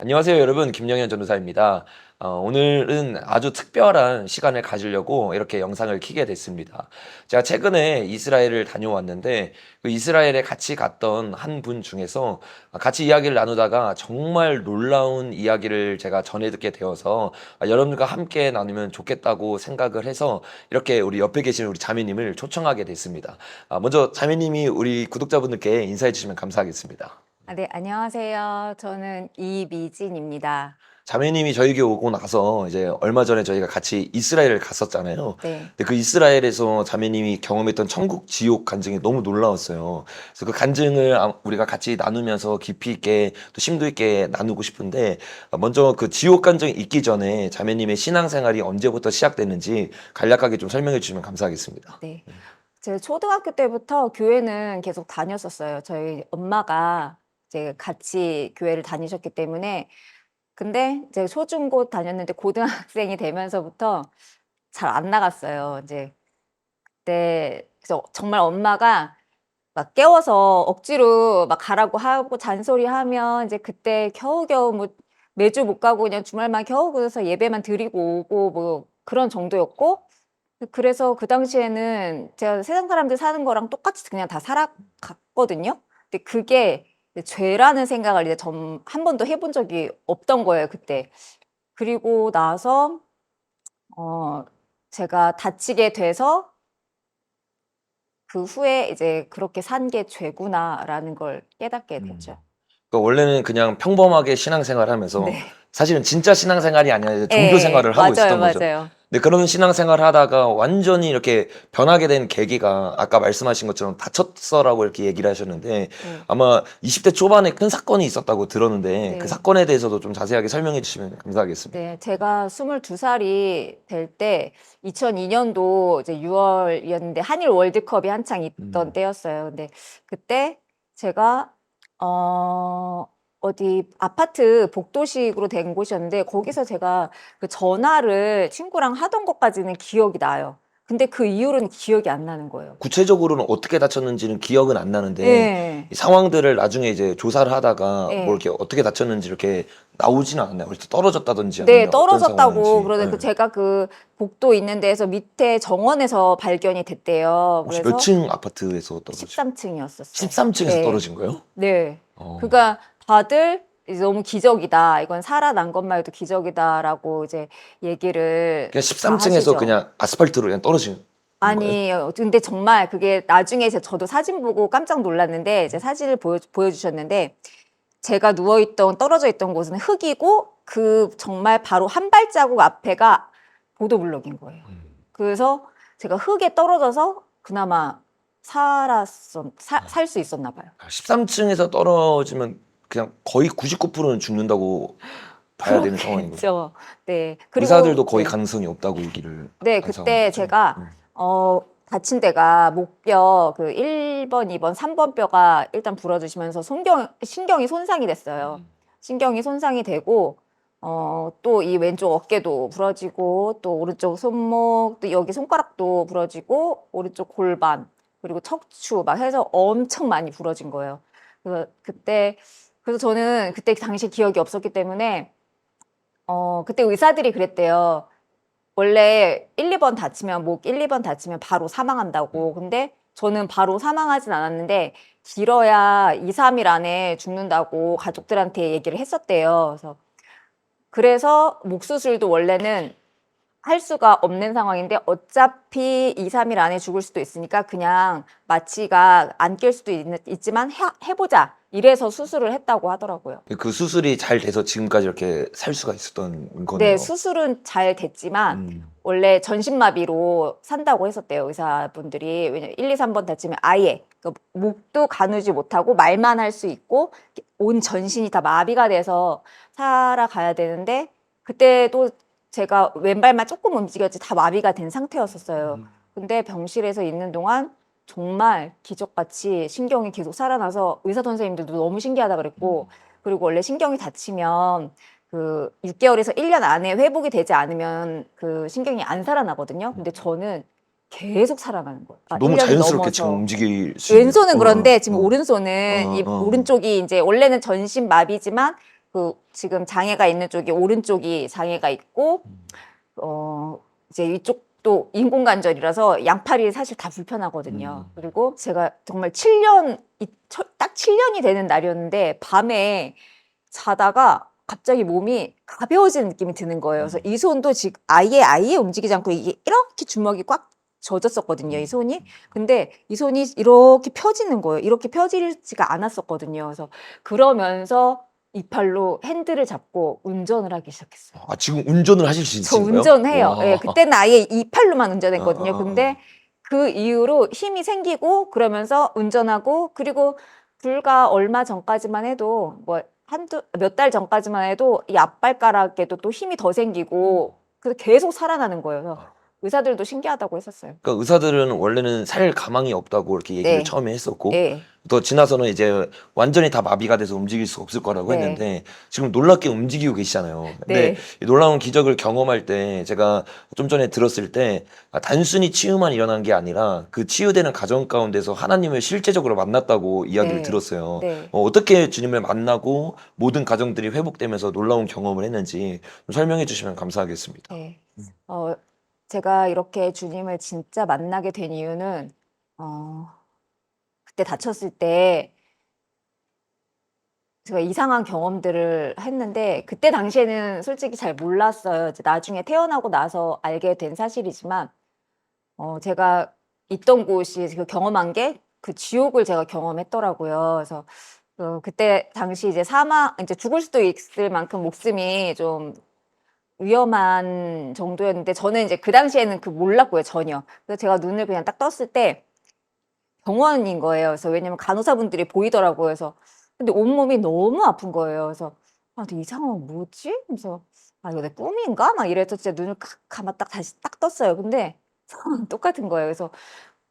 안녕하세요, 여러분. 김영현 전도사입니다. 오늘은 아주 특별한 시간을 가지려고 이렇게 영상을 켜게 됐습니다. 제가 최근에 이스라엘을 다녀왔는데, 그 이스라엘에 같이 갔던 한 분 중에서 같이 이야기를 나누다가 정말 놀라운 이야기를 제가 전해 듣게 되어서 여러분과 함께 나누면 좋겠다고 생각을 해서 이렇게 우리 옆에 계신 우리 자매님을 초청하게 됐습니다. 먼저 자매님이 우리 구독자분들께 인사해 주시면 감사하겠습니다. 네, 안녕하세요. 저는 이미진입니다. 자매님이 저희 교회 오고 나서 이제 얼마 전에 저희가 같이 이스라엘을 갔었잖아요. 네. 근데 그 이스라엘에서 자매님이 경험했던 천국 지옥 간증이 너무 놀라웠어요. 그래서 그 간증을 우리가 같이 나누면서 깊이 있게 또 심도 있게 나누고 싶은데, 먼저 그 지옥 간증이 있기 전에 자매님의 신앙생활이 언제부터 시작됐는지 간략하게 좀 설명해 주시면 감사하겠습니다. 네. 제가 초등학교 때부터 교회는 계속 다녔었어요. 저희 엄마가 이제 같이 교회를 다니셨기 때문에. 근데 이제 초중고 다녔는데 고등학생이 되면서부터 잘 안 나갔어요. 이제 그때 그래서 정말 엄마가 막 깨워서 억지로 막 가라고 하고 잔소리하면 이제 그때 겨우겨우 뭐 매주 못 가고 그냥 주말만 겨우 그래서 예배만 드리고 오고 뭐 그런 정도였고, 그래서 그 당시에는 제가 세상 사람들 사는 거랑 똑같이 그냥 다 살아갔거든요. 근데 그게 이제 죄라는 생각을 이제 한 번도 해본 적이 없던 거예요, 그때. 그리고 나서 어 제가 다치게 돼서 그 후에 이제 '그렇게 산 게 죄구나.'라는 걸 깨닫게 됐죠. 그러니까 원래는 그냥 평범하게 신앙생활을 하면서 네. 사실은 진짜 신앙생활이 아니라 이제 종교 예. 생활을 하고 맞아요, 있었던 거죠. 맞아요. 근데 그런 신앙생활을 하다가 완전히 이렇게 변하게 된 계기가 아까 말씀하신 것처럼 다쳤어라고 이렇게 얘기를 하셨는데, 네. 아마 20대 초반에 큰 사건이 있었다고 들었는데 그 네. 사건에 대해서도 좀 자세하게 설명해 주시면 감사하겠습니다. 네. 제가 22 살이 될 때 2002 년도 이제 6 월이었는데 한일 월드컵이 한창 있던 때였어요. 근데 그때 제가 어 어디 아파트 복도식으로 된 곳이었는데 거기서 제가 그 전화를 친구랑 하던 것까지는 기억이 나요. 근데 그 이후로는 기억이 안 나는 거예요. 구체적으로는 어떻게 다쳤는지는 기억은 안 나는데 예. 이 상황들을 나중에 이제 조사를 하다가 뭐 예. 이렇게 어떻게 다쳤는지 이렇게 나오지는 않나요? 그래서 떨어졌다든지 네. 아니면 어떤 떨어졌다고 상황인지. 그러는데 제가 그 복도 있는 데에서 밑에 정원에서 발견이 됐대요. 혹시 몇 그래서 층 아파트에서 떨어진? 13 층이었었어요. 13층에서 네. 떨어진 거예요? 네. 어. 그러니까 다들 이제 "너무 기적이다. 이건 살아난 것만 해도 기적이다."라고 이제 얘기를 그냥 다 13층에서 하시죠. 그냥 아스팔트로 그냥 떨어진 거예요? 아니 근데 정말 그게 나중에 저도 사진 보고 깜짝 놀랐는데 이제 사진을 보여주셨는데, 제가 누워 있던 떨어져 있던 곳은 흙이고 그 정말 바로 한 발자국 앞에가 보도블록인 거예요. 그래서 제가 흙에 떨어져서 그나마 살 수 있었나 봐요. 13층에서 떨어지면 그냥 거의 99%는 죽는다고 봐야 되는 상황인 거죠. 그렇겠죠. 네. 그리고 의사들도 거의 네. 가능성이 없다고 얘기를 네. 한 상황인 그때 거죠. 제가 다친 데가 목뼈 그 1 번, 2 번, 3번 뼈가 일단 부러지시면서 신경이 손상이 됐어요. 신경이 손상이 되고 또 이 왼쪽 어깨도 부러지고 또 오른쪽 손목 또 여기 손가락도 부러지고 오른쪽 골반 그리고 척추 막 해서 엄청 많이 부러진 거예요. 그래서 저는 그때 당시 기억이 없었기 때문에 그때 의사들이 그랬대요. 원래 1-2번 다치면 목 1-2번 다치면 바로 사망한다고. 근데 저는 바로 사망하진 않았는데 길어야 2-3일 안에 죽는다고 가족들한테 얘기를 했었대요. 그래서 목 수술도 원래는 할 수가 없는 상황인데 어차피 2-3일 안에 죽을 수도 있으니까 그냥 마취가 안 낄 수도 있지만 해 보자. 이래서 수술을 했다고 하더라고요. 그 수술이 잘 돼서 지금까지 이렇게 살 수가 있었던 네. 거네요. 수술은 잘 됐지만 음. 원래 전신마비로 산다고 했었대요, 의사분들이. 왜냐면 1-2-3번 다치면 아예 그 목도 가누지 못하고 말만 할 수 있고 온 전신이 다 마비가 돼서 살아가야 되는데, 그때도 제가 왼발만 조금 움직였지 다 마비가 된 상태였었어요. 근데 병실에서 있는 동안 정말 기적같이 신경이 계속 살아나서 의사 선생님들도 너무 신기하다 그랬고, 그리고 원래 신경이 다치면 그 6개월에서 1년 안에 회복이 되지 않으면 그 신경이 안 살아나거든요. 근데 저는 계속 살아나는 거예요. 너무 1년이 자연스럽게 지금 넘어서. 움직일 수 있는. 왼손은 그런데 지금 오른손은 이 어. 오른쪽이 이제 원래는 전신 마비지만 그 지금 장애가 있는 쪽이 오른쪽이 장애가 있고 음. 이제 이쪽도 인공관절이라서 양팔이 사실 다 불편하거든요. 음. 그리고 제가 정말 7년 딱 7년이 되는 날이었는데 밤에 자다가 갑자기 몸이 가벼워지는 느낌이 드는 거예요. 그래서 이 손도 지금 아예 움직이지 않고 이게 이렇게 주먹이 꽉 젖었었거든요, 이 손이. 근데 이 손이 이렇게 펴지는 거예요. 이렇게 펴지지가 않았었거든요. 그래서 그러면서 이 팔로 핸들을 잡고 운전을 하기 시작했어요. 아, 지금 운전을 하실 수 저 있으신가요? 운전해요. 예, 와. 그때는 아예 이 팔로만 어, 운전했거든요. 근데 그 이후로 힘이 생기고 그러면서 운전하고 그리고 불과 얼마 전까지만 해도 뭐 몇 달 전까지만 해도 이 앞발가락에도 또 힘이 더 생기고 그래서 계속 살아나는 거예요. 그래서 의사들도 신기하다고 했었어요. 그러니까 의사들은 원래는 살 가망이 없다고 이렇게 얘기를 네. 처음에 했었고, 예. 또 지나서는 이제 완전히 다 마비가 돼서 움직일 수 없을 거라고 네. 했는데, 지금 놀랍게 움직이고 계시잖아요. 근데 네. 이 놀라운 기적을 경험할 때, 제가 좀 전에 들었을 때, 단순히 치유만 일어난 게 아니라, 그 치유되는 가정 가운데서 하나님을 실제적으로 만났다고 이야기를 네. 들었어요. 네. 어떻게 주님을 만나고 모든 가정들이 회복되면서 놀라운 경험을 했는지 좀 설명해 주시면 감사하겠습니다. 네. 제가 이렇게 주님을 진짜 만나게 된 이유는, 그때 다쳤을 때 제가 이상한 경험들을 했는데, 그때 당시에는 솔직히 잘 몰랐어요. 이제 나중에 태어나고 나서 알게 된 사실이지만, 제가 있던 곳이 그 경험한 게 그 지옥을 제가 경험했더라고요. 그래서 그때 당시 이제 죽을 수도 있을 만큼 목숨이 좀 위험한 정도였는데 저는 이제 그 당시에는 몰랐고요, 전혀. 그래서 제가 눈을 그냥 딱 떴을 때 병원인 거예요. 그래서 왜냐면 간호사분들이 보이더라고요. 그래서 근데 온몸이 너무 아픈 거예요. 그래서 근데 이 상황 뭐지? 그래서 이거 내 꿈인가? 막 이래서 진짜 눈을 감아 딱 다시 딱 떴어요. 근데 상황은 똑같은 거예요. 그래서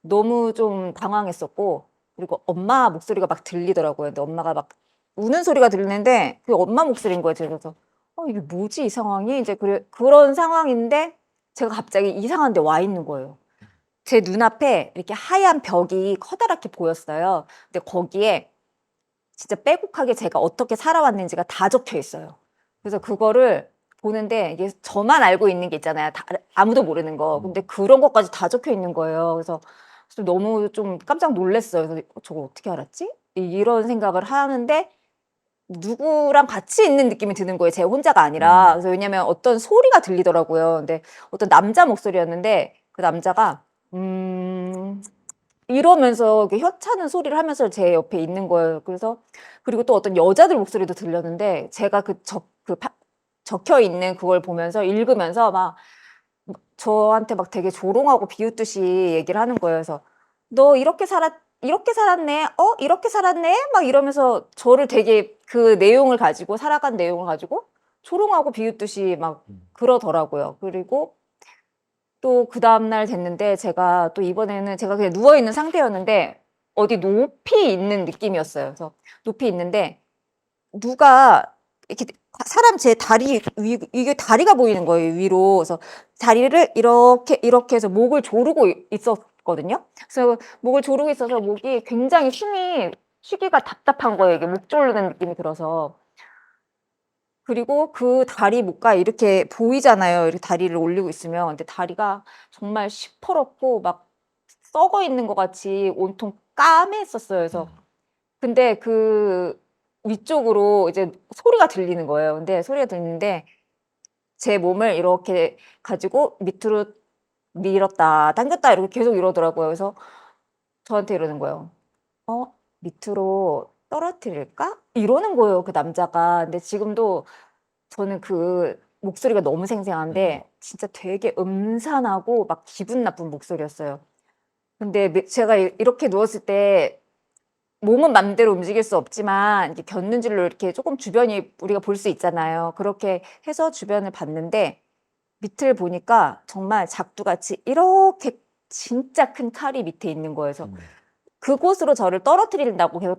너무 좀 당황했었고 그리고 엄마 목소리가 막 들리더라고요. 근데 엄마가 막 우는 소리가 들리는데 그게 엄마 목소리인 거예요. 그래서 이게 뭐지 이 상황이? 이제 그런 상황인데 제가 갑자기 이상한 데 와 있는 거예요. 제 눈앞에 이렇게 하얀 벽이 커다랗게 보였어요. 근데 거기에 진짜 빼곡하게 제가 어떻게 살아왔는지가 다 적혀 있어요. 그래서 그거를 보는데 이게 저만 알고 있는 게 있잖아요. 아무도 모르는 거. 근데 그런 것까지 다 적혀 있는 거예요. 그래서 너무 좀 깜짝 놀랐어요. 그래서 저걸 어떻게 알았지? 이런 생각을 하는데 누구랑 같이 있는 느낌이 드는 거예요. 제 혼자가 아니라. 그래서 왜냐면 어떤 소리가 들리더라고요. 근데 어떤 남자 목소리였는데 그 남자가 이러면서 이렇게 혀차는 소리를 하면서 제 옆에 있는 거예요. 그래서 그리고 또 어떤 여자들 목소리도 들렸는데 제가 적혀 있는 그걸 보면서 읽으면서 막 저한테 막 되게 조롱하고 비웃듯이 얘기를 하는 거예요. 그래서 너 이렇게 살았네? 이렇게 살았네? 막 이러면서 저를 되게 그 내용을 가지고 살아간 내용을 가지고 조롱하고 비웃듯이 막 그러더라고요. 그리고 또 그 다음날 됐는데 제가 또 이번에는 제가 그냥 누워있는 상태였는데 어디 높이 있는 느낌이었어요. 그래서 높이 있는데 누가 이렇게 사람 제 다리 이게 다리가 보이는 거예요, 위로. 그래서 다리를 이렇게 해서 목을 조르고 있었거든요. 그래서 목을 조르고 있어서 목이 굉장히 쉬기가 답답한 거예요. 이게 목 조르는 느낌이 들어서. 그리고 그 다리 목가 이렇게 보이잖아요. 이렇게 다리를 올리고 있으면. 근데 다리가 정말 시퍼렇고 막 썩어 있는 것 같이 온통 까맸었어요. 그래서 근데 그 위쪽으로 이제 소리가 들리는 거예요. 근데 소리가 들리는데 제 몸을 이렇게 가지고 밑으로 밀었다, 당겼다 이렇게 계속 이러더라고요. 그래서 저한테 이러는 거예요. 밑으로 떨어뜨릴까? 이러는 거예요, 그 남자가. 근데 지금도 저는 그 목소리가 너무 생생한데 진짜 되게 음산하고 막 기분 나쁜 목소리였어요. 근데 제가 이렇게 누웠을 때 몸은 맘대로 움직일 수 없지만 이렇게 곁눈질로 이렇게 조금 주변이 우리가 볼 수 있잖아요. 그렇게 해서 주변을 봤는데 밑을 보니까 정말 작두같이 이렇게 진짜 큰 칼이 밑에 있는 거예요. 그래서 그곳으로 저를 떨어뜨린다고 계속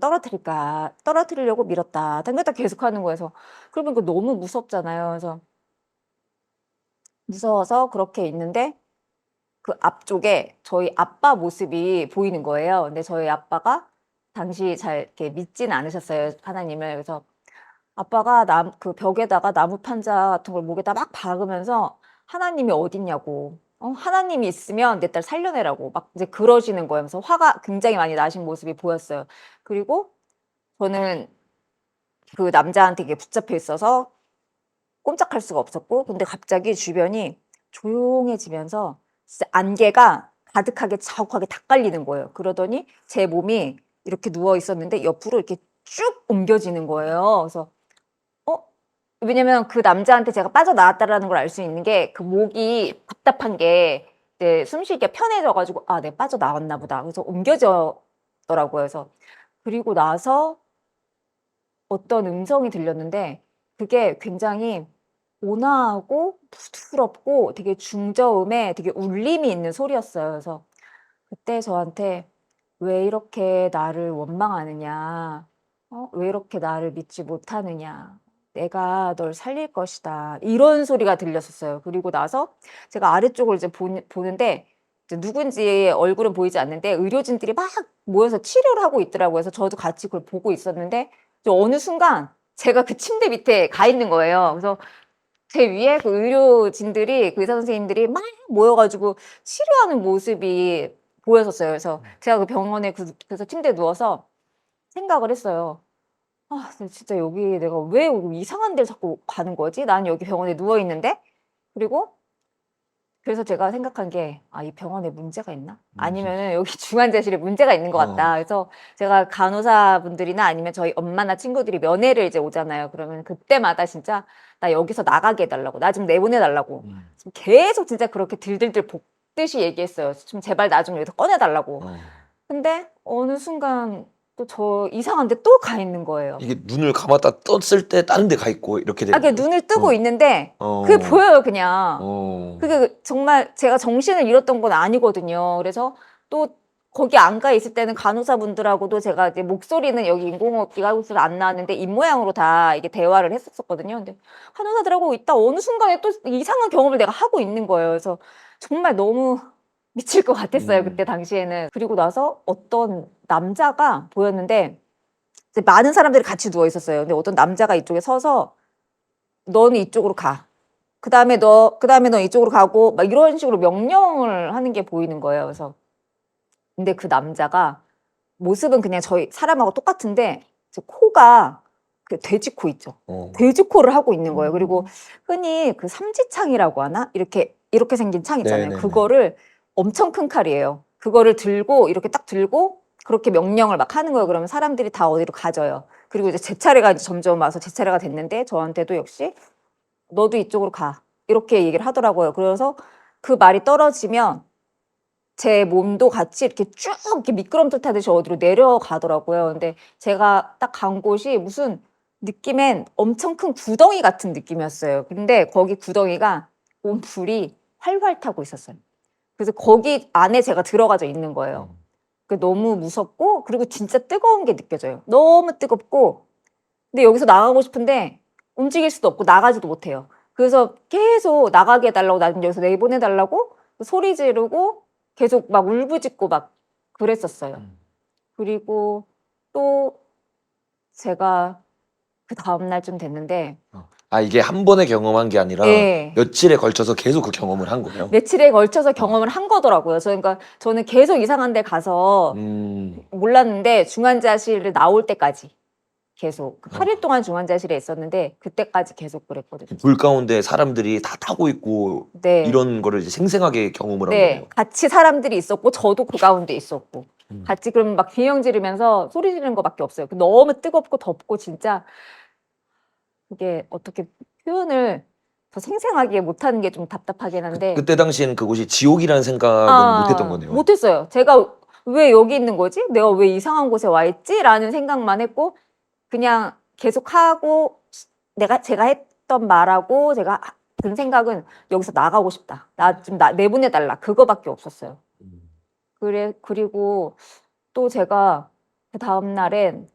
떨어뜨리려고 밀었다 당겼다 계속 하는 거여서 그러면 너무 무섭잖아요. 그래서 무서워서 그렇게 있는데 그 앞쪽에 저희 아빠 모습이 보이는 거예요. 근데 저희 아빠가 당시 잘 이렇게 믿진 않으셨어요, 하나님을. 그래서 아빠가 그 벽에다가 나무 판자 같은 걸 목에다 막 박으면서 하나님이 어딨냐고. 하나님이 있으면 내 딸 살려내라고 막 이제 그러시는 거예요. 그래서 화가 굉장히 많이 나신 모습이 보였어요. 그리고 저는 그 남자한테 이게 붙잡혀 있어서 꼼짝할 수가 없었고, 근데 갑자기 주변이 조용해지면서 진짜 안개가 가득하게 자욱하게 다 깔리는 거예요. 그러더니 제 몸이 이렇게 누워 있었는데 옆으로 이렇게 쭉 옮겨지는 거예요. 그래서 어? 왜냐면 그 남자한테 제가 빠져나왔다라는 걸 알 수 있는 게 그 목이 답답한 게 이제 숨쉬기가 편해져가지고 아, 내가 빠져나왔나 보다. 그래서 옮겨졌더라고요. 그래서 그리고 나서 어떤 음성이 들렸는데 그게 굉장히 온화하고 부드럽고 되게 중저음에 되게 울림이 있는 소리였어요. 그래서 그때 저한테 왜 이렇게 나를 원망하느냐? 왜 이렇게 나를 믿지 못하느냐? 내가 널 살릴 것이다. 이런 소리가 들렸었어요. 그리고 나서 제가 아래쪽을 이제 보는데 이제 누군지 얼굴은 보이지 않는데 의료진들이 막 모여서 치료를 하고 있더라고요. 그래서 저도 같이 그걸 보고 있었는데 저 어느 순간 제가 그 침대 밑에 가 있는 거예요. 그래서 제 위에 그 의료진들이 그 의사 선생님들이 막 모여가지고 치료하는 모습이 보였었어요. 그래서 제가 그 병원에 그래서 침대에 누워서 생각을 했어요. 아, 진짜 여기 내가 왜 이상한 데를 자꾸 가는 거지? 난 여기 병원에 누워 있는데? 그리고 그래서 제가 생각한 게, 아, 이 병원에 문제가 있나? 아니면은 여기 중환자실에 문제가 있는 것 같다. 그래서 제가 간호사분들이나 아니면 저희 엄마나 친구들이 면회를 이제 오잖아요. 그러면 그때마다 진짜 나 여기서 나가게 해달라고. 나 좀 내보내달라고. 지금 계속 진짜 그렇게 들들들 볶듯이 얘기했어요. 좀 제발 나 좀 여기서 꺼내달라고. 근데 어느 순간 또 저 이상한데 또 가 있는 거예요. 이게 눈을 감았다 떴을 때 다른 데 가 있고 이렇게 아, 되는 그게 거예요? 눈을 뜨고 어. 있는데 그게 어. 보여요, 그냥. 어. 그게 정말 제가 정신을 잃었던 건 아니거든요. 그래서 또 거기 안가 있을 때는 간호사분들하고도 제가 이제 목소리는 여기 인공호흡기가 하고 있어서 안 나왔는데 입모양으로 다 이게 대화를 했었거든요. 근데 간호사들하고 있다 어느 순간에 또 이상한 경험을 내가 하고 있는 거예요. 그래서 정말 너무 미칠 것 같았어요, 그때 당시에는. 그리고 나서 어떤 남자가 보였는데 이제 많은 사람들이 같이 누워 있었어요. 근데 어떤 남자가 이쪽에 서서 너는 이쪽으로 가. 그다음에 너 이쪽으로 가고 막 이런 식으로 명령을 하는 게 보이는 거예요. 그래서 근데 그 남자가 모습은 그냥 저희 사람하고 똑같은데 저 코가 그 돼지코 있죠. 어. 돼지코를 하고 있는 거예요. 그리고 흔히 그 삼지창이라고 하나? 이렇게 생긴 창 있잖아요. 네네네. 그거를 엄청 큰 칼이에요. 그거를 들고 이렇게 딱 들고 그렇게 명령을 막 하는 거예요. 그러면 사람들이 다 어디로 가져요. 그리고 이제 제 차례가 이제 점점 와서 제 차례가 됐는데 저한테도 역시 너도 이쪽으로 가. 이렇게 얘기를 하더라고요. 그래서 그 말이 떨어지면 제 몸도 같이 이렇게 쭉 이렇게 미끄럼틀 타듯이 어디로 내려가더라고요. 근데 제가 딱 간 곳이 무슨 느낌엔 엄청 큰 구덩이 같은 느낌이었어요. 근데 거기 구덩이가 온 불이 활활 타고 있었어요. 그래서 거기 안에 제가 들어가져 있는 거예요. 너무 무섭고 그리고 진짜 뜨거운 게 느껴져요. 너무 뜨겁고 근데 여기서 나가고 싶은데 움직일 수도 없고 나가지도 못해요. 그래서 계속 나가게 해달라고 나는 여기서 내보내달라고 소리 지르고 계속 막 울부짖고 막 그랬었어요. 그리고 또 제가 그 다음날쯤 됐는데 아, 이게 한 번에 경험한 게 아니라 네. 며칠에 걸쳐서 계속 그 경험을 한 거예요? 며칠에 걸쳐서 경험을 한 거더라고요. 그러니까 저는 계속 이상한 데 가서 몰랐는데 중환자실을 나올 때까지 계속 8일 동안 중환자실에 있었는데 그때까지 계속 그랬거든요. 불 가운데 사람들이 다 타고 있고 네. 이런 거를 이제 생생하게 경험을 한 네, 거예요. 같이 사람들이 있었고 저도 그 가운데 있었고 같이 그럼 막 비명 지르면서 소리 지르는 거밖에 없어요. 너무 뜨겁고 덥고 진짜 그게 어떻게 표현을 더 생생하게 못하는 게 좀 답답하긴 한데 그때 당시에는 그곳이 지옥이라는 생각은 못 했던 거네요. 못했어요. 제가 왜 여기 있는 거지? 내가 왜 이상한 곳에 와 있지? 라는 생각만 했고 그냥 계속 하고 제가 했던 말하고 제가 든 생각은 여기서 나가고 싶다. 나 좀 내보내달라. 그거밖에 없었어요. 그리고 또 제가 그 다음 날엔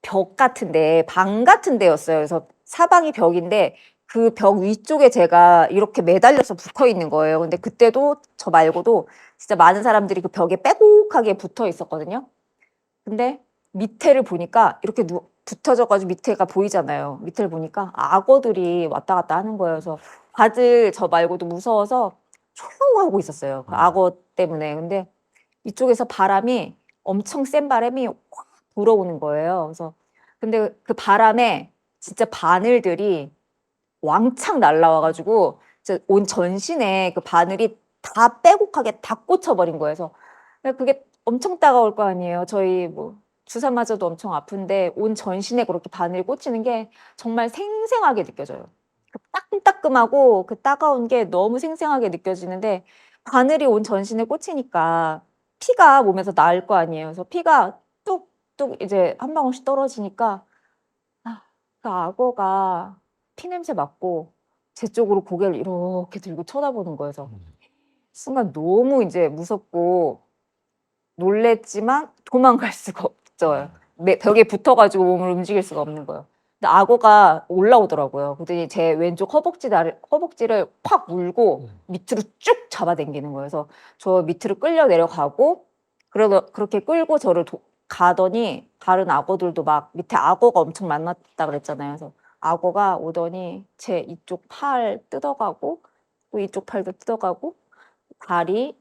벽 같은데, 방 같은 데였어요. 그래서 사방이 벽인데 그 벽 위쪽에 제가 이렇게 매달려서 붙어 있는 거예요. 근데 그때도 저 말고도 진짜 많은 사람들이 그 벽에 빼곡하게 붙어 있었거든요. 근데 밑에를 보니까 이렇게 붙어져가지고 밑에가 보이잖아요. 밑을 보니까 악어들이 왔다 갔다 하는 거예요. 그래서 다들 저 말고도 무서워서 조용하고 있었어요. 그 악어 때문에. 근데 이쪽에서 바람이 엄청 센 바람이 확 불어오는 거예요. 그래서 근데 그 바람에 진짜 바늘들이 왕창 날라와가지고 진짜 온 전신에 그 바늘이 다 빼곡하게 다 꽂혀버린 거예요. 그래서 그게 엄청 따가울 거 아니에요. 저희 뭐 주사 맞아도 엄청 아픈데 온 전신에 그렇게 바늘이 꽂히는 게 정말 생생하게 느껴져요. 그 따끔따끔하고 그 따가운 게 너무 생생하게 느껴지는데 바늘이 온 전신에 꽂히니까 피가 몸에서 나을 거 아니에요. 그래서 피가 뚝뚝 이제 한 방울씩 떨어지니까 아, 그 악어가 피냄새 맡고 제 쪽으로 고개를 이렇게 들고 쳐다보는 거예요. 그래서 순간 너무 이제 무섭고 놀랬지만 도망갈 수가 없죠. 벽에 붙어가지고 몸을 움직일 수가 없는 거예요. 근데 악어가 올라오더라고요. 그랬더니 제 왼쪽 허벅지를 팍 물고 밑으로 쭉 잡아당기는 거예요. 그래서 저 밑으로 끌려 내려가고 그렇게 끌고 저를 가더니 다른 악어들도 막 밑에 악어가 엄청 많았다 그랬잖아요. 그래서 악어가 오더니 제 이쪽 팔 뜯어가고 또 이쪽 팔도 뜯어가고 다리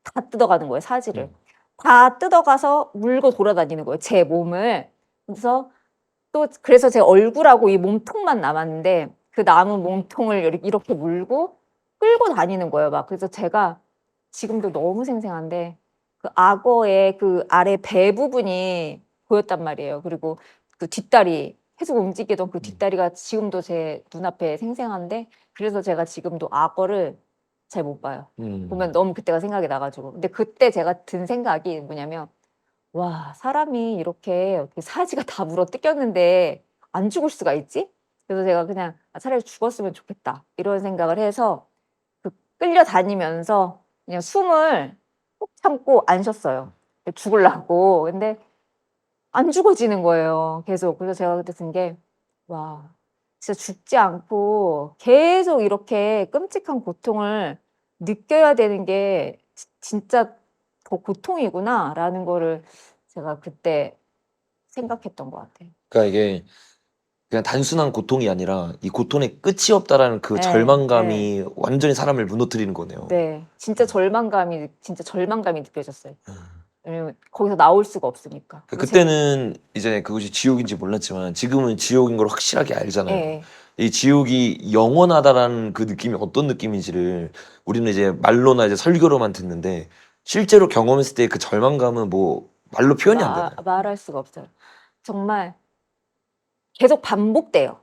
다 뜯어가는 거예요. 사지를. 다 뜯어가서 물고 돌아다니는 거예요. 제 몸을. 그래서 또 그래서 제 얼굴하고 이 몸통만 남았는데 그 남은 몸통을 이렇게 물고 끌고 다니는 거예요. 막 그래서 제가 지금도 너무 생생한데 그 악어의 그 아래 배 부분이 보였단 말이에요. 그리고 그 뒷다리 계속 움직이던 그 뒷다리가 지금도 제 눈앞에 생생한데 그래서 제가 지금도 악어를 잘 못 봐요. 보면 너무 그때가 생각이 나가지고. 근데 그때 제가 든 생각이 뭐냐면 와, 사람이 이렇게 사지가 다 물어 뜯겼는데 안 죽을 수가 있지? 그래서 제가 그냥 차라리 죽었으면 좋겠다. 이런 생각을 해서 그 끌려다니면서 그냥 숨을 꾹 참고 안 쉬었어요. 죽으려고. 근데 안 죽어지는 거예요. 계속. 그래서 제가 그때 든 게, 와, 진짜 죽지 않고 계속 이렇게 끔찍한 고통을 느껴야 되는 게 진짜 더 고통이구나라는 거를 제가 그때 생각했던 것 같아요. 그러니까 이게 그냥 단순한 고통이 아니라 이 고통의 끝이 없다라는 그 네, 절망감이 완전히 사람을 무너뜨리는 거네요. 네. 진짜 절망감이 느껴졌어요. 왜냐면 거기서 나올 수가 없으니까. 그때는 이제 그것이 지옥인지 몰랐지만 지금은 지옥인 걸 확실하게 알잖아요. 네. 이 지옥이 영원하다라는 그 느낌이 어떤 느낌인지를 우리는 이제 말로나 이제 설교로만 듣는데 실제로 경험했을 때 그 절망감은 뭐 말로 표현이 안 되나요? 말할 수가 없어요. 정말 계속 반복돼요.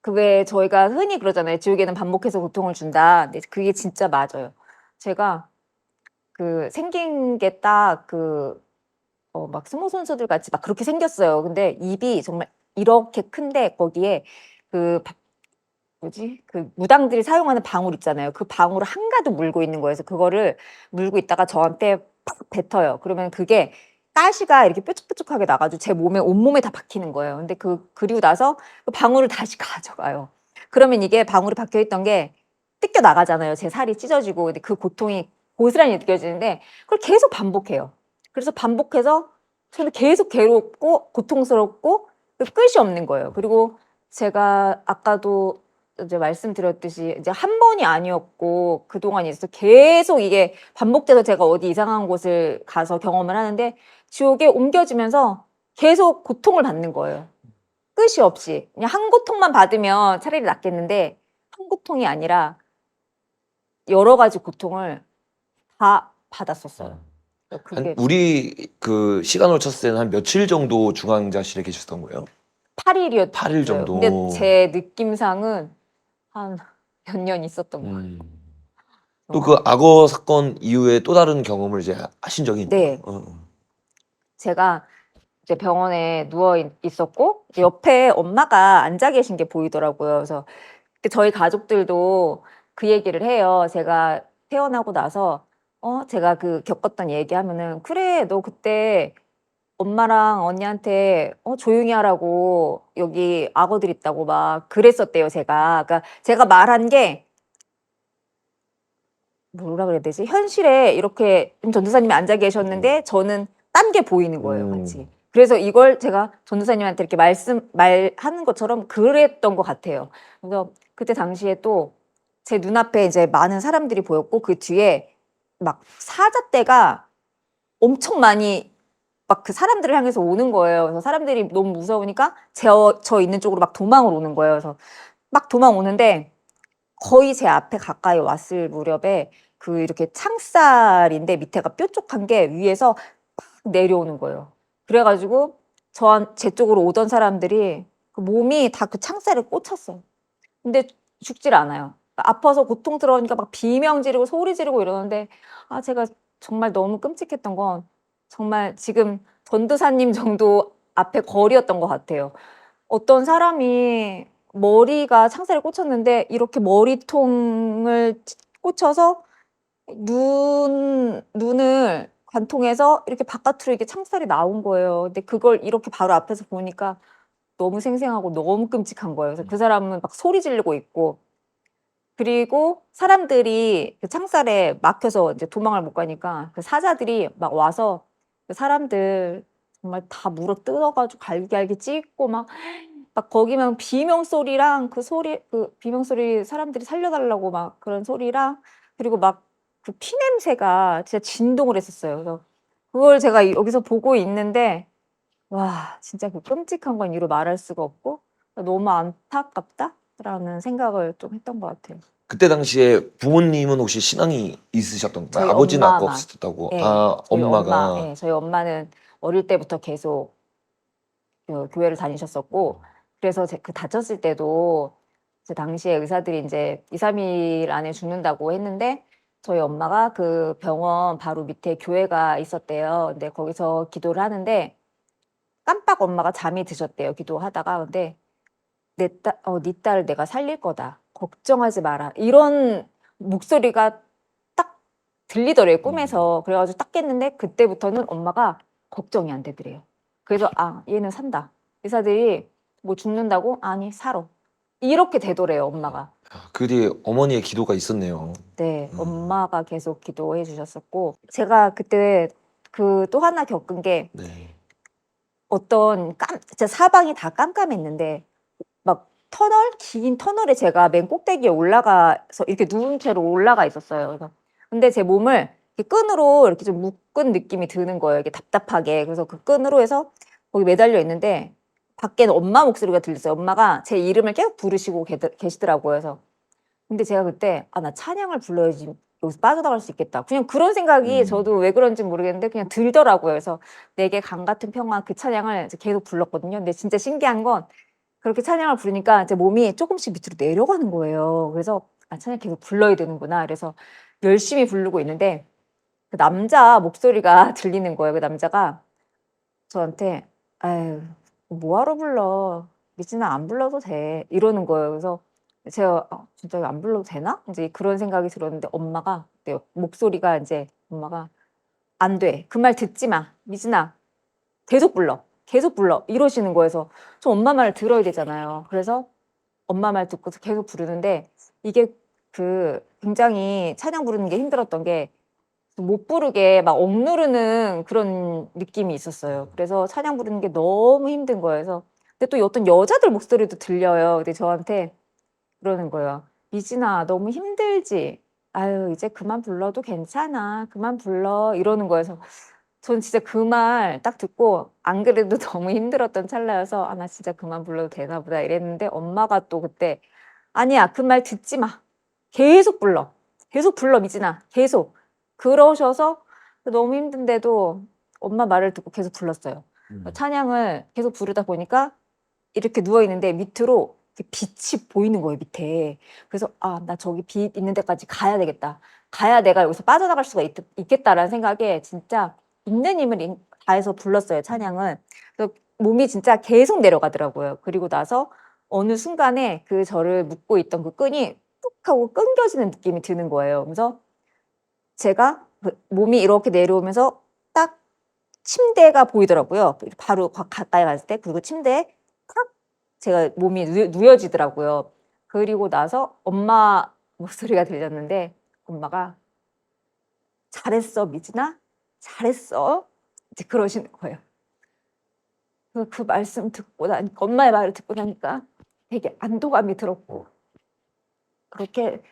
그 왜 저희가 흔히 그러잖아요. 지옥에는 반복해서 고통을 준다. 근데 그게 진짜 맞아요. 제가 그 생긴 게 딱 막 스모 선수들 같이 막 그렇게 생겼어요. 근데 입이 정말 이렇게 큰데 거기에 뭐지? 그 무당들이 사용하는 방울 있잖아요. 그 방울을 한가득 물고 있는 거예요. 그래서 그거를 물고 있다가 저한테 팍 뱉어요. 그러면 그게 가시가 이렇게 뾰족뾰족하게 나가지고 제 몸에 온몸에 다 박히는 거예요. 근데 그리고 나서 그 방울을 다시 가져가요. 그러면 이게 방울이 박혀 있던 게 뜯겨 나가잖아요. 제 살이 찢어지고. 근데 그 고통이 고스란히 느껴지는데 그걸 계속 반복해요. 그래서 반복해서 저는 계속 괴롭고 고통스럽고 그 끝이 없는 거예요. 그리고 제가 아까도 이제 말씀드렸듯이 이제 한 번이 아니었고 그동안 있어서 계속 이게 반복돼서 제가 어디 이상한 곳을 가서 경험을 하는데 지옥에 옮겨지면서 계속 고통을 받는 거예요. 끝이 없이. 그냥 한 고통만 받으면 차라리 낫겠는데 한 고통이 아니라 여러 가지 고통을 다 받았었어요. 그게 우리 그 시간으로 쳤을 때는 한 며칠 정도 중환자실에 계셨던 거예요? 8일이었어요. 8일 정도. 근데 제 느낌상은 한 몇 년 있었던 것 같아요. 또 그 악어 사건 이후에 또 다른 경험을 이제 하신 적이 있나요? 네. 제가 이제 병원에 누워 있었고 옆에 엄마가 앉아 계신 게 보이더라고요. 그래서 그때 저희 가족들도 그 얘기를 해요. 제가 태어나고 나서 제가 그 겪었던 얘기하면은 그래 너 그때 엄마랑 언니한테 조용히 하라고 여기 악어들 있다고 막 그랬었대요. 그러니까 제가 말한 게 뭐라 그래야 되지? 현실에 이렇게 전도사님이 앉아 계셨는데 저는 딴 게 보이는 거예요, 같이. 그래서 이걸 제가 전도사님한테 이렇게 말하는 것처럼 그랬던 것 같아요. 그래서 그때 당시에 또 제 눈앞에 이제 많은 사람들이 보였고 그 뒤에 막 사자떼가 엄청 많이 막 그 사람들을 향해서 오는 거예요. 그래서 사람들이 너무 무서우니까 저 있는 쪽으로 막 도망을 오는 거예요. 그래서 막 도망 오는데 거의 제 앞에 가까이 왔을 무렵에 그 이렇게 창살인데 밑에가 뾰족한 게 위에서 팍 내려오는 거예요. 그래가지고 제 쪽으로 오던 사람들이 그 몸이 다 그 창살에 꽂혔어요. 근데 죽질 않아요. 그러니까 아파서 고통스러우니까 막 비명 지르고 소리 지르고 이러는데 제가 정말 너무 끔찍했던 건 정말 지금 전도사님 정도 앞에 거리였던 것 같아요. 어떤 사람이 머리가 창살에 꽂혔는데 이렇게 머리통을 꽂혀서 눈을 관통해서 이렇게 바깥으로 이렇게 창살이 나온 거예요. 근데 그걸 이렇게 바로 앞에서 보니까 너무 생생하고 너무 끔찍한 거예요. 그래서 그 사람은 막 소리 지르고 있고 그리고 사람들이 그 창살에 막혀서 이제 도망을 못 가니까 그 사자들이 막 와서 그 사람들 정말 다 물어 뜯어가지고 갈기갈기 찢고 막 거기만 비명 소리랑 그 비명 소리 사람들이 살려달라고 막 그런 소리랑 그리고 막 그 피 냄새가 진짜 진동을 했었어요. 그래서 그걸 제가 여기서 보고 있는데 와, 진짜 그 끔찍한 건 이루 말할 수가 없고 너무 안타깝다라는 생각을 좀 했던 것 같아요. 그때 당시에 부모님은 혹시 신앙이 있으셨던 건가요? 저희 아버지는 아까 엄마가 없으셨다고. 예, 엄마가. 저희 엄마는 어릴 때부터 계속 그 교회를 다니셨었고 그래서 그 다쳤을 때도 그 당시에 의사들이 이제 2, 3일 안에 죽는다고 했는데 저희 엄마가 그 병원 바로 밑에 교회가 있었대요. 근데 거기서 기도를 하는데 깜빡 엄마가 잠이 드셨대요. 기도하다가 근데 네 딸을 내가 살릴 거다. 걱정하지 마라. 이런 목소리가 딱 들리더래요, 꿈에서. 그래가지고 딱 깼는데 그때부터는 엄마가 걱정이 안 되더래요. 그래서 얘는 산다. 의사들이 뭐 죽는다고? 아니, 살아. 이렇게 되더래요, 엄마가. 그 뒤에 어머니의 기도가 있었네요. 네, 엄마가 계속 기도해 주셨었고 제가 그때 그 또 하나 겪은 게 네. 어떤 진짜 사방이 다 깜깜했는데 막 긴 터널에 제가 맨 꼭대기에 올라가서 이렇게 누운 채로 올라가 있었어요. 그래서 근데 제 몸을 이렇게 끈으로 이렇게 좀 묶은 느낌이 드는 거예요. 이게 답답하게. 그래서 그 끈으로 해서 거기 매달려 있는데 밖에는 엄마 목소리가 들렸어요. 엄마가 제 이름을 계속 부르시고 계시더라고요. 그래서 근데 제가 그때 나 찬양을 불러야지 여기서 빠져나갈 수 있겠다. 그냥 그런 생각이 저도 왜 그런지 모르겠는데 그냥 들더라고요. 그래서 내게 강 같은 평화 그 찬양을 이제 계속 불렀거든요. 근데 진짜 신기한 건 그렇게 찬양을 부르니까 제 몸이 조금씩 밑으로 내려가는 거예요. 그래서 찬양 계속 불러야 되는구나. 그래서 열심히 부르고 있는데 그 남자 목소리가 들리는 거예요. 그 남자가 저한테 아유 뭐하러 불러? 미진아 안 불러도 돼. 이러는 거예요. 그래서 제가 진짜 안 불러도 되나? 이제 그런 생각이 들었는데 엄마가 목소리가 이제 엄마가 안 돼. 그 말 듣지 마. 미진아 계속 불러. 계속 불러. 이러시는 거예요. 그래서 저 엄마 말을 들어야 되잖아요. 그래서 엄마 말 듣고서 계속 부르는데 이게 굉장히 찬양 부르는 게 힘들었던 게 못 부르게 막 억누르는 그런 느낌이 있었어요. 그래서 찬양 부르는 게 너무 힘든 거예요. 그래서 근데 또 어떤 여자들 목소리도 들려요. 근데 저한테 그러는 거예요. 미진아, 너무 힘들지? 아유, 이제 그만 불러도 괜찮아. 그만 불러. 이러는 거예요. 그래서 전 진짜 그 말 딱 듣고 안 그래도 너무 힘들었던 찰나여서 나 진짜 그만 불러도 되나 보다 이랬는데 엄마가 또 그때 아니야, 그 말 듣지 마. 계속 불러. 계속 불러, 미진아. 계속. 그러셔서 너무 힘든데도 엄마 말을 듣고 계속 불렀어요. 찬양을 계속 부르다 보니까 이렇게 누워 있는데 밑으로 이렇게 빛이 보이는 거예요, 밑에. 그래서 나 저기 빛 있는 데까지 가야 되겠다. 가야 내가 여기서 빠져나갈 수가 있겠다라는 생각에 진짜 있는 힘을 다해서 불렀어요, 찬양을. 그래서 몸이 진짜 계속 내려가더라고요. 그리고 나서 어느 순간에 저를 묶고 있던 그 끈이 뚝 하고 끊겨지는 느낌이 드는 거예요. 그래서 제가 몸이 이렇게 내려오면서 딱 침대가 보이더라고요. 바로 가까이 갔을 때 그리고 침대에 탁 제가 몸이 누워지더라고요. 그리고 나서 엄마 목소리가 들렸는데 엄마가 잘했어, 미진아. 잘했어. 이제 그러시는 거예요. 그 말씀 듣고 나니까, 엄마의 말을 듣고 나니까 되게 안도감이 들었고, 그렇게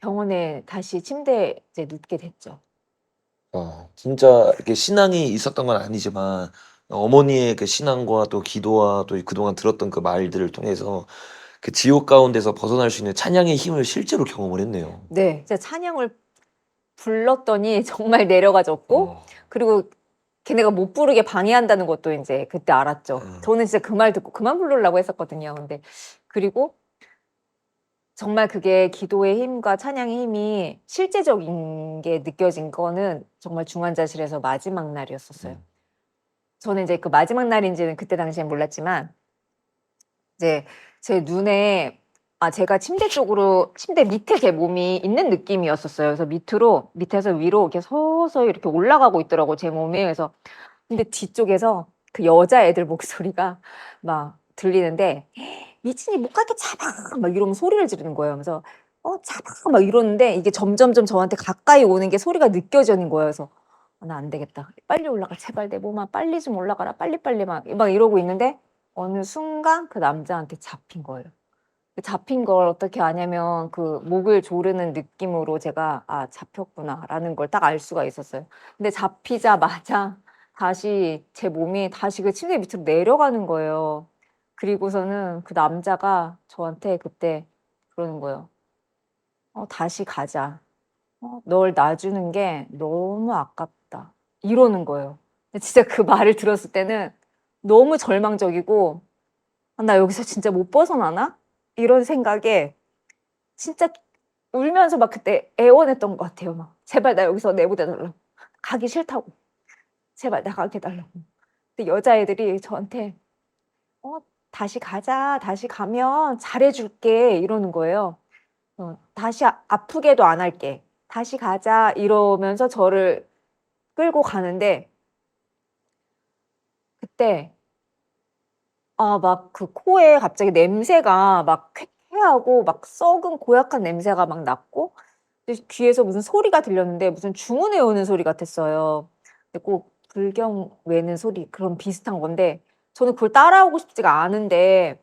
병원에 다시 침대에 이제 눕게 됐죠. 진짜 이렇게 신앙이 있었던 건 아니지만 어머니의 그 신앙과 또 기도와 또 그동안 들었던 그 말들을 통해서 그 지옥 가운데서 벗어날 수 있는 찬양의 힘을 실제로 경험을 했네요. 네, 진짜 찬양을 불렀더니 정말 내려가졌고, 그리고 걔네가 못 부르게 방해한다는 것도 이제 그때 알았죠. 저는 진짜 그 말 듣고 그만 부르려고 했었거든요. 근데 그리고 정말 그게 기도의 힘과 찬양의 힘이 실제적인 게 느껴진 거는 정말 중환자실에서 마지막 날이었었어요. 저는 이제 그 마지막 날인지는 그때 당시엔 몰랐지만, 이제 제 눈에 제가 침대 쪽으로, 침대 밑에 제 몸이 있는 느낌이었었어요. 그래서 밑에서 위로 이렇게 서서히 이렇게 올라가고 있더라고, 제 몸이. 그래서 근데 뒤쪽에서 그 여자애들 목소리가 막 들리는데, 미친이 못 가게 잡아! 막 이러면 소리를 지르는 거예요. 그래서 잡아! 막 이러는데 이게 점점점 저한테 가까이 오는 게 소리가 느껴지는 거예요. 그래서 나 안 되겠다. 빨리 올라가. 제발 내 몸아 빨리 좀 올라가라. 빨리빨리 막 이러고 있는데 어느 순간 그 남자한테 잡힌 거예요. 잡힌 걸 어떻게 아냐면 그 목을 조르는 느낌으로 제가 잡혔구나라는 걸 딱 알 수가 있었어요. 근데 잡히자마자 다시 제 몸이 다시 그 침대 밑으로 내려가는 거예요. 그리고서는 그 남자가 저한테 그때 그러는 거예요. 다시 가자. 널 놔주는 게 너무 아깝다. 이러는 거예요. 근데 진짜 그 말을 들었을 때는 너무 절망적이고, 나 여기서 진짜 못 벗어나나? 이런 생각에 진짜 울면서 막 그때 애원했던 것 같아요. 막 제발 나 여기서 내보내달라고. 가기 싫다고. 제발 나가게 해달라고. 근데 여자애들이 저한테 다시 가자. 다시 가면 잘해줄게. 이러는 거예요. 다시 아프게도 안 할게. 다시 가자. 이러면서 저를 끌고 가는데 그때 막 그 코에 갑자기 냄새가 막 쾌쾌하고 막 썩은 고약한 냄새가 막 났고, 귀에서 무슨 소리가 들렸는데 무슨 주문해 오는 소리 같았어요. 근데 꼭 불경 외는 소리 그런 비슷한 건데 저는 그걸 따라오고 싶지가 않은데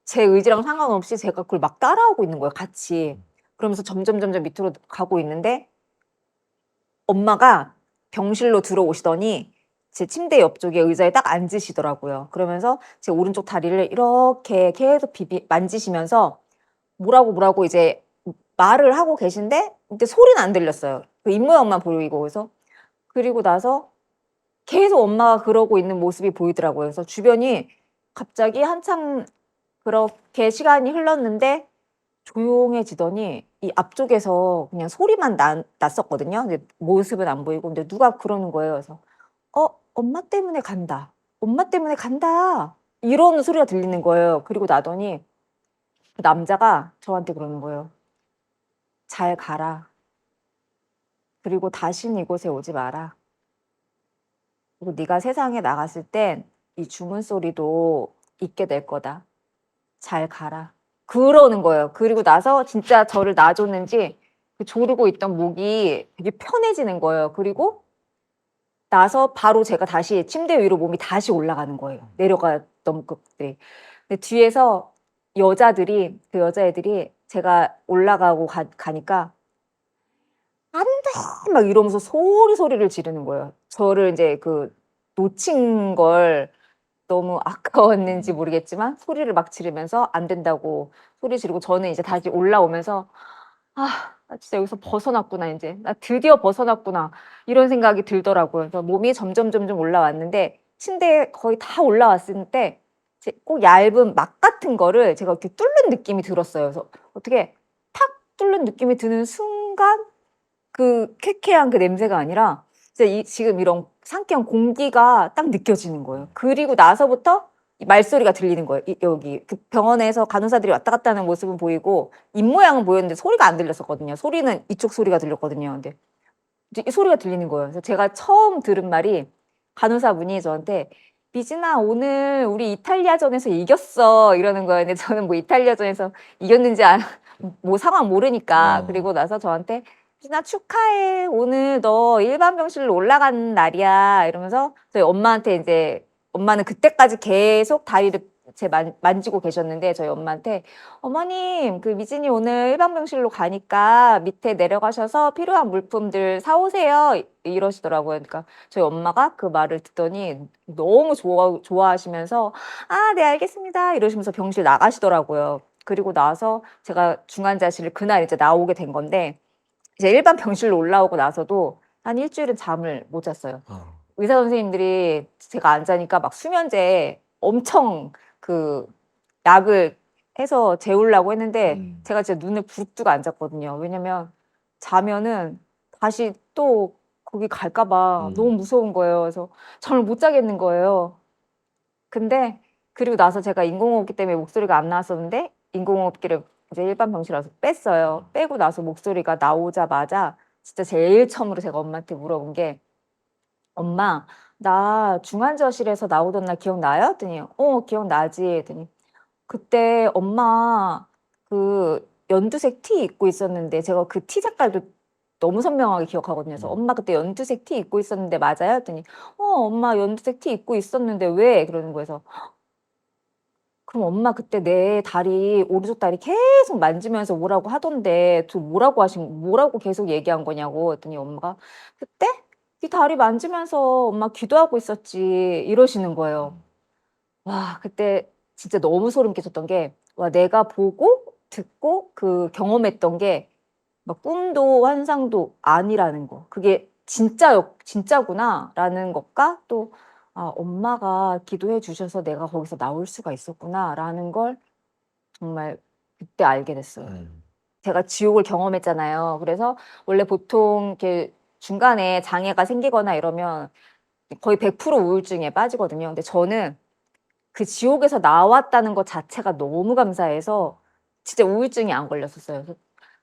제 의지랑 상관없이 제가 그걸 막 따라오고 있는 거예요, 같이. 그러면서 점점 밑으로 가고 있는데 엄마가 병실로 들어오시더니 제 침대 옆쪽에 의자에 딱 앉으시더라고요. 그러면서 제 오른쪽 다리를 이렇게 계속 만지시면서 뭐라고 이제 말을 하고 계신데 근데 소리는 안 들렸어요. 그 입모양만 보이고. 그리고 나서 계속 엄마가 그러고 있는 모습이 보이더라고요. 그래서 주변이 갑자기 한참 그렇게 시간이 흘렀는데 조용해지더니 이 앞쪽에서 그냥 소리만 났었거든요. 근데 모습은 안 보이고. 근데 누가 그러는 거예요. 그래서 엄마 때문에 간다. 엄마 때문에 간다. 이러는 소리가 들리는 거예요. 그리고 나더니 그 남자가 저한테 그러는 거예요. 잘 가라. 그리고 다시는 이곳에 오지 마라. 그리고 네가 세상에 나갔을 땐 이 주문 소리도 잊게 될 거다. 잘 가라. 그러는 거예요. 그리고 나서 진짜 저를 놔줬는지 그 조르고 있던 목이 되게 편해지는 거예요. 그리고 나서 바로 제가 다시 침대 위로 몸이 다시 올라가는 거예요. 내려갔던 것들이. 근데 뒤에서 그 여자애들이 제가 올라가고 가니까 안 돼! 막 이러면서 소리를 지르는 거예요. 저를 이제 놓친 걸 너무 아까웠는지 모르겠지만 소리를 막 지르면서 안 된다고 소리 지르고 저는 이제 다시 올라오면서 나 진짜 여기서 벗어났구나 이제. 나 드디어 벗어났구나. 이런 생각이 들더라고요. 그래서 몸이 점점 올라왔는데 침대에 거의 다 올라왔을 때 꼭 얇은 막 같은 거를 제가 이렇게 뚫는 느낌이 들었어요. 그래서 어떻게 탁 뚫는 느낌이 드는 순간 그 쾌쾌한 그 냄새가 아니라 진짜 지금 이런 상쾌한 공기가 딱 느껴지는 거예요. 그리고 나서부터 이 말소리가 들리는 거예요. 여기 그 병원에서 간호사들이 왔다 갔다 하는 모습은 보이고 입모양은 보였는데 소리가 안 들렸었거든요. 소리는 이쪽 소리가 들렸거든요. 근데 이제 이 소리가 들리는 거예요. 그래서 제가 처음 들은 말이 간호사분이 저한테 미진아 오늘 우리 이탈리아전에서 이겼어 이러는 거예요. 근데 저는 뭐 이탈리아전에서 이겼는지 뭐 상황 모르니까. 그리고 나서 저한테 미진아 축하해 오늘 너 일반 병실로 올라간 날이야 이러면서 저희 엄마한테 이제 엄마는 그때까지 계속 다리를 만지고 계셨는데 저희 엄마한테 어머님 그 미진이 오늘 일반병실로 가니까 밑에 내려가셔서 필요한 물품들 사오세요 이러시더라고요. 그러니까 저희 엄마가 그 말을 듣더니 너무 좋아하시면서 아, 네, 알겠습니다 이러시면서 병실 나가시더라고요. 그리고 나서 제가 중환자실을 그날 이제 나오게 된 건데 이제 일반 병실로 올라오고 나서도 한 일주일은 잠을 못 잤어요. 어. 의사 선생님들이 제가 안 자니까 막 수면제 엄청 그 약을 해서 재우려고 했는데 제가 진짜 눈을 부릅뜨고 안 잤거든요. 왜냐면 자면은 다시 또 거기 갈까 봐 너무 무서운 거예요. 그래서 잠을 못 자겠는 거예요. 근데 그리고 나서 제가 인공호흡기 때문에 목소리가 안 나왔었는데 인공호흡기를 이제 일반 병실 와서 뺐어요. 빼고 나서 목소리가 나오자마자 진짜 제일 처음으로 제가 엄마한테 물어본 게 엄마, 나 중환자실에서 나오던 날 기억나요? 했더니, 기억나지? 했더니, 그때 엄마 그 연두색 티 입고 있었는데, 제가 그 티 색깔도 너무 선명하게 기억하거든요. 그래서 엄마 그때 연두색 티 입고 있었는데 맞아요? 했더니, 엄마 연두색 티 입고 있었는데 왜? 그러는 거에서, 그럼 엄마 그때 내 다리, 오른쪽 다리 계속 만지면서 뭐라고 하던데, 뭐라고 계속 얘기한 거냐고. 했더니 엄마가, 그때? 네 다리 만지면서 엄마 기도하고 있었지. 이러시는 거예요. 와, 그때 진짜 너무 소름 끼쳤던 게, 와, 내가 보고, 듣고, 그 경험했던 게, 막 꿈도 환상도 아니라는 거. 그게 진짜구나라는 것과 또, 아, 엄마가 기도해 주셔서 내가 거기서 나올 수가 있었구나라는 걸 정말 그때 알게 됐어요. 제가 지옥을 경험했잖아요. 그래서 원래 보통 이렇게 중간에 장애가 생기거나 이러면 거의 100% 우울증에 빠지거든요. 근데 저는 그 지옥에서 나왔다는 것 자체가 너무 감사해서 진짜 우울증이 안 걸렸었어요.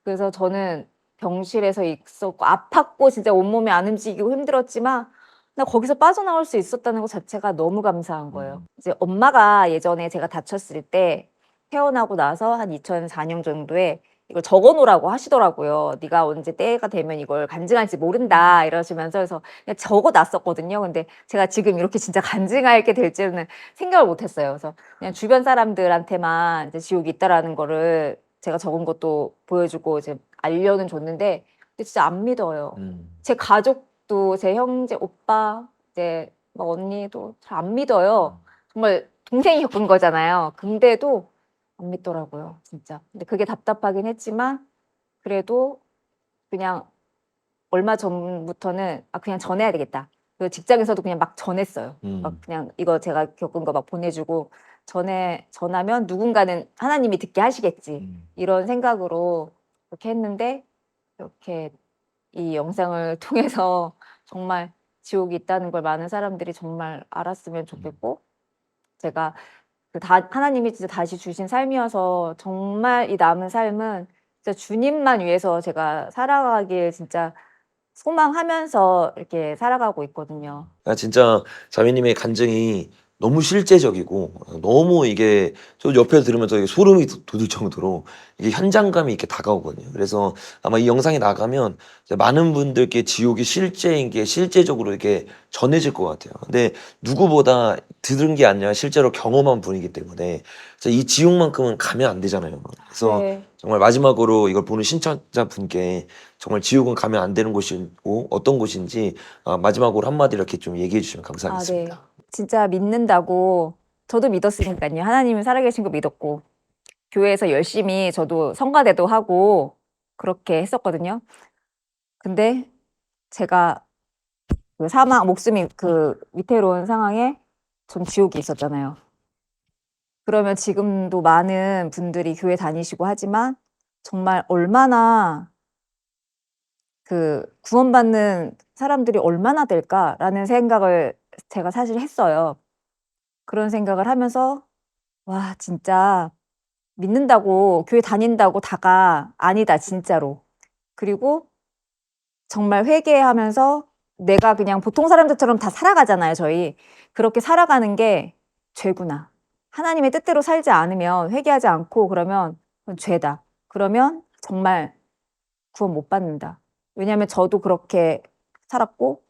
그래서 저는 병실에서 있었고 아팠고 진짜 온몸이 안 움직이고 힘들었지만 나 거기서 빠져나올 수 있었다는 것 자체가 너무 감사한 거예요. 이제 엄마가 예전에 제가 다쳤을 때 태어나고 나서 한 2004년 정도에 이걸 적어 놓으라고 하시더라고요. 네가 언제 때가 되면 이걸 간증할지 모른다 이러시면서 그래서 그냥 적어 놨었거든요. 근데 제가 지금 이렇게 진짜 간증하게 될 줄은 생각을 못 했어요. 그래서 그냥 주변 사람들한테만 이제 지옥이 있다라는 거를 제가 적은 것도 보여주고 이제 알려는 줬는데 근데 진짜 안 믿어요. 제 가족도 제 형제, 오빠, 이제 막 언니도 잘 안 믿어요. 정말 동생이 겪은 거잖아요. 근데도 안 믿더라고요, 진짜. 근데 그게 답답하긴 했지만 그래도 그냥 얼마 전부터는 아 그냥 전해야 되겠다. 그 직장에서도 그냥 막 전했어요. 막 그냥 이거 제가 겪은 거 막 보내주고 전하면 누군가는 하나님이 듣게 하시겠지. 이런 생각으로 그렇게 했는데 이렇게 이 영상을 통해서 정말 지옥이 있다는 걸 많은 사람들이 정말 알았으면 좋겠고 제가 하나님이 진짜 다시 주신 삶이어서 정말 이 남은 삶은 진짜 주님만 위해서 제가 살아가길 진짜 소망하면서 이렇게 살아가고 있거든요. 아, 진짜 자매님의 간증이 너무 실제적이고 너무 이게 저 옆에서 들으면서 이게 소름이 돋을 정도로 이게 현장감이 이렇게 다가오거든요. 그래서 아마 이 영상이 나가면 이제 많은 분들께 지옥이 실제인 게 실제적으로 이렇게 전해질 것 같아요. 근데 누구보다 들은 게 아니라 실제로 경험한 분이기 때문에 진짜 이 지옥만큼은 가면 안 되잖아요. 그래서 네. 정말 마지막으로 이걸 보는 신청자 분께 정말 지옥은 가면 안 되는 곳이고 어떤 곳인지 마지막으로 한마디 이렇게 좀 얘기해 주시면 아, 네. 감사하겠습니다. 진짜 믿는다고 저도 믿었으니까요. 하나님은 살아계신 거 믿었고 교회에서 열심히 저도 성가대도 하고 그렇게 했었거든요. 근데 제가 그 목숨이 그 위태로운 상황에 전 지옥이 있었잖아요. 그러면 지금도 많은 분들이 교회 다니시고 하지만 정말 얼마나 그 구원받는 사람들이 얼마나 될까라는 생각을 제가 사실 했어요. 그런 생각을 하면서 와, 진짜 믿는다고 교회 다닌다고 다가 아니다, 진짜로. 그리고 정말 회개하면서 내가 그냥 보통 사람들처럼 다 살아가잖아요, 저희. 그렇게 살아가는 게 죄구나. 하나님의 뜻대로 살지 않으면 회개하지 않고 그러면 그건 죄다. 그러면 정말 구원 못 받는다. 왜냐하면 저도 그렇게 살았고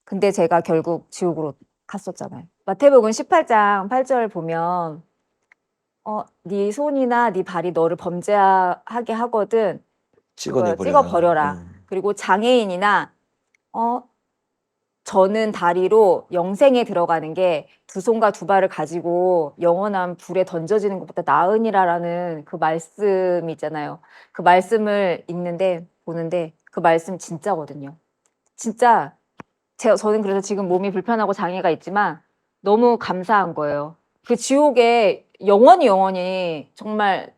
근데 제가 결국 지옥으로 갔었잖아요. 마태복음 18장 8절 보면 네 손이나 네 발이 너를 범죄하게 하거든 그걸 찍어 버려라. 그리고 장애인이나 저는 다리로 영생에 들어가는 게 두 손과 두 발을 가지고 영원한 불에 던져지는 것보다 나으니라라는 그 말씀이 있잖아요. 그 말씀을 보는데 그 말씀 진짜거든요. 진짜 저는 그래서 지금 몸이 불편하고 장애가 있지만 너무 감사한 거예요. 그 지옥에 영원히 정말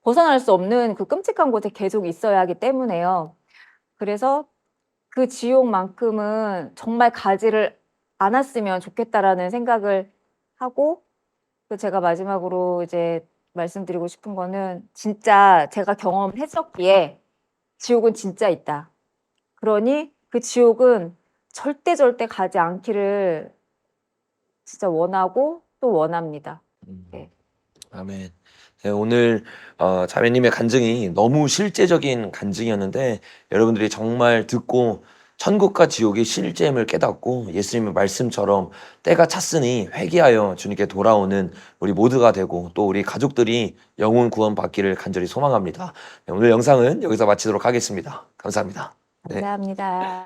벗어날 수 없는 그 끔찍한 곳에 계속 있어야 하기 때문에요. 그래서 그 지옥만큼은 정말 가지를 않았으면 좋겠다라는 생각을 하고 그 제가 마지막으로 이제 말씀드리고 싶은 거는 진짜 제가 경험했었기에 지옥은 진짜 있다. 그러니 그 지옥은 절대 가지 않기를 진짜 원하고 또 원합니다. 네. 아멘. 네, 오늘 자매님의 간증이 너무 실제적인 간증이었는데 여러분들이 정말 듣고 천국과 지옥의 실제임을 깨닫고 예수님의 말씀처럼 때가 찼으니 회개하여 주님께 돌아오는 우리 모두가 되고 또 우리 가족들이 영혼 구원 받기를 간절히 소망합니다. 네, 오늘 영상은 여기서 마치도록 하겠습니다. 감사합니다. 네. 감사합니다.